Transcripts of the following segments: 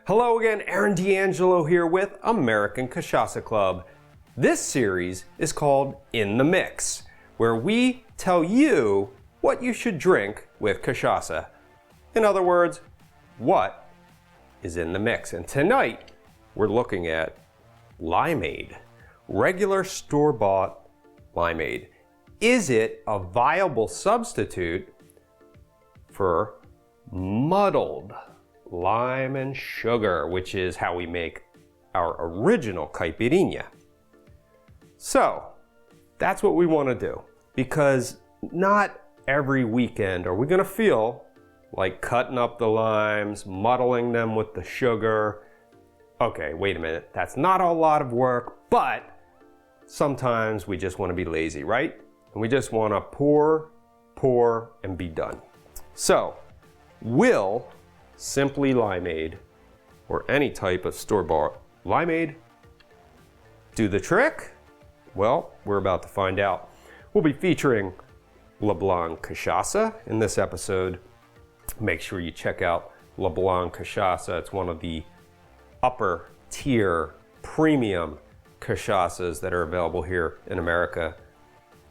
Hello again, Aaron D'Angelo here with American Cachaca Club. This series is called In the Mix, where we tell you what you should drink with cachaça. In other words, what is in the mix. And tonight, we're looking at Limeade, regular store-bought Limeade. Is it a viable substitute for muddled lime and sugar, which is how we make our original caipirinha? So that's what we want to do, because not every weekend are we going to feel like cutting up the limes, muddling them with the sugar. Okay, wait a minute, that's not a lot of work, but sometimes we just want to be lazy, right? And we just want to pour, and be done. So will Simply Limeade, or any type of store-bought Limeade, do the trick? Well, we're about to find out. We'll be featuring Leblon Cachaca in this episode. Make sure you check out Leblon Cachaca. It's one of the upper tier premium cachaças that are available here in America.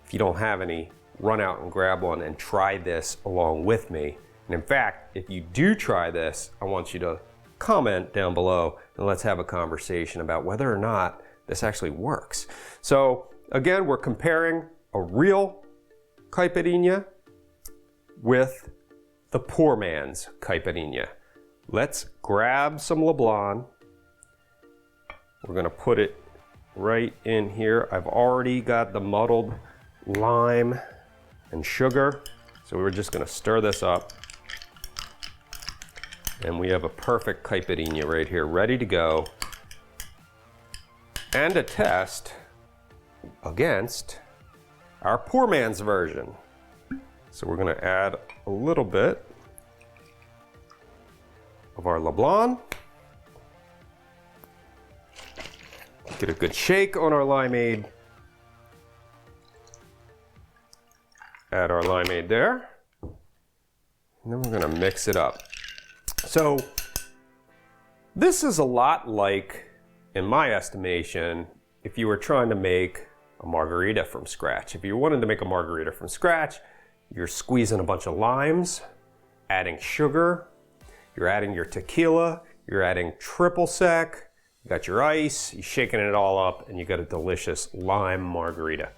If you don't have any, run out and grab one and try this along with me. And in fact, if you do try this, I want you to comment down below and let's have a conversation about whether or not this actually works. So again, we're comparing a real caipirinha with the poor man's caipirinha. Let's grab some Leblon. We're gonna put it right in here. I've already got the muddled lime and sugar. So we're just gonna stir this up. And we have a perfect caipirinha right here, ready to go. And a test against our poor man's version. So we're gonna add a little bit of our Leblon. Get a good shake on our limeade. Add our limeade there. And then we're gonna mix it up. So this is a lot like, in my estimation, if you were trying to make a margarita from scratch. If you wanted to make a margarita from scratch, you're squeezing a bunch of limes, adding sugar, you're adding your tequila, you're adding triple sec, you got your ice, you're shaking it all up, and you got a delicious lime margarita.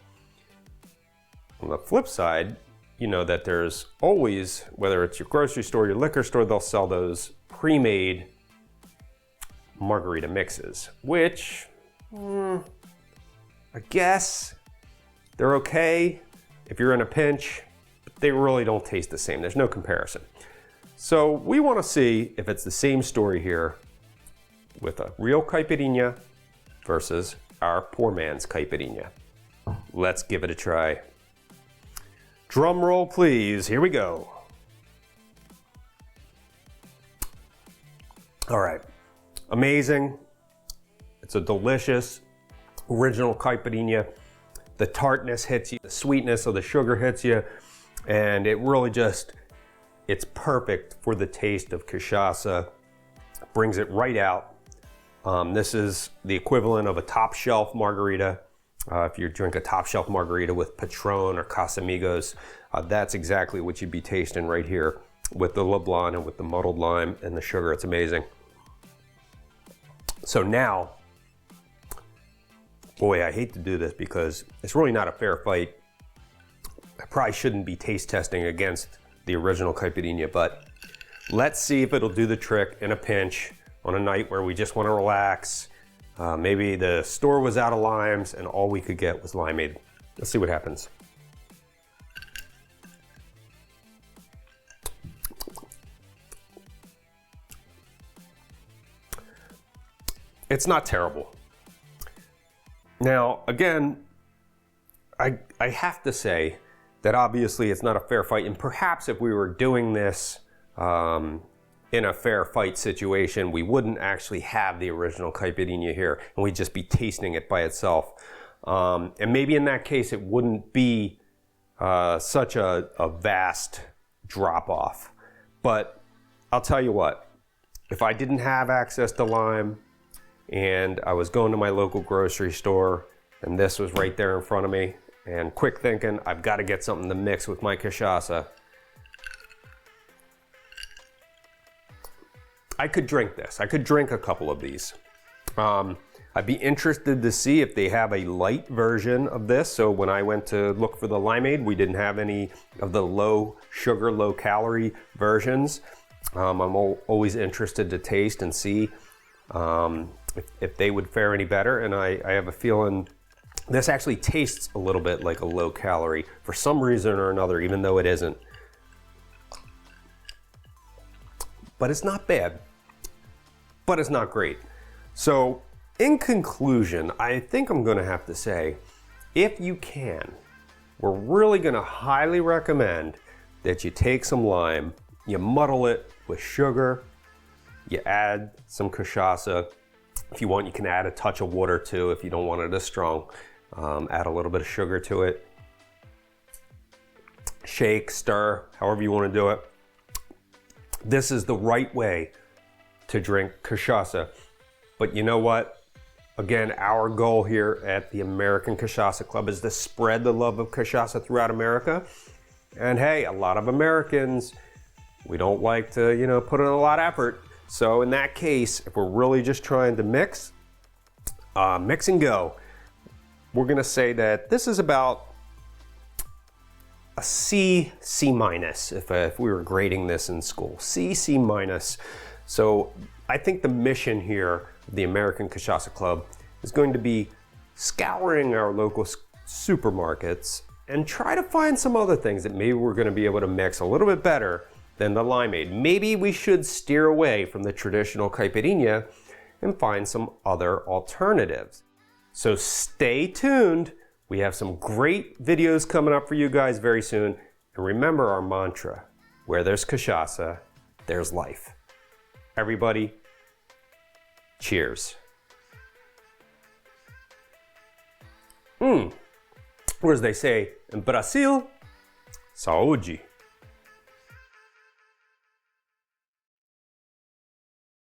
On the flip side, you know that there's always, whether it's your grocery store, your liquor store, they'll sell those pre-made margarita mixes, which I guess they're okay if you're in a pinch, but they really don't taste the same. There's no comparison. So we want to see if it's the same story here with a real caipirinha versus our poor man's caipirinha. Let's give it a try. Drum roll, please. Here we go. All right. Amazing. It's a delicious original caipirinha. The tartness hits you, the sweetness of the sugar hits you, and it really just, it's perfect for the taste of cachaça. Brings it right out. This is the equivalent of a top shelf margarita. If you drink a top shelf margarita with Patron or Casamigos, that's exactly what you'd be tasting right here with the Leblon and with the muddled lime and the sugar. It's amazing. So now, boy, I hate to do this because it's really not a fair fight. I probably shouldn't be taste testing against the original caipirinha, but let's see if it'll do the trick in a pinch on a night where we just want to relax. Maybe the store was out of limes and all we could get was limeade. Let's see what happens. It's not terrible. Now, again, I have to say that obviously it's not a fair fight, and perhaps if we were doing this in a fair fight situation, we wouldn't actually have the original caipirinha here, and we'd just be tasting it by itself. And maybe in that case, it wouldn't be such a vast drop off. But I'll tell you what, if I didn't have access to lime and I was going to my local grocery store and this was right there in front of me, and quick thinking, I've got to get something to mix with my cachaça, I could drink this. I could drink a couple of these. I'd be interested to see if they have a light version of this. So when I went to look for the Limeade, we didn't have any of the low sugar, low calorie versions. I'm always interested to taste and see if they would fare any better. And I have a feeling this actually tastes a little bit like a low calorie for some reason or another, even though it isn't. But it's not bad, but it's not great. So in conclusion, I think I'm gonna have to say, if you can, we're really gonna highly recommend that you take some lime, you muddle it with sugar, you add some cachaça. If you want, you can add a touch of water too if you don't want it as strong. Add a little bit of sugar to it. Shake, stir, however you wanna do it. This is the right way to drink cachaça. But you know what? Again, our goal here at the American Cachaca Club is to spread the love of cachaça throughout America. And hey, a lot of Americans, we don't like to, put in a lot of effort. So in that case, if we're really just trying to mix and go, we're gonna say that this is about a C minus if we were grading this in school. C minus. So I think the mission here, the American Cachaca Club, is going to be scouring our local supermarkets and try to find some other things that maybe we're going to be able to mix a little bit better than the Limeade. Maybe we should steer away from the traditional Caipirinha and find some other alternatives. So stay tuned. We have some great videos coming up for you guys very soon. And remember our mantra, where there's cachaça, there's life. Everybody, cheers. Or as they say in Brazil, saúde.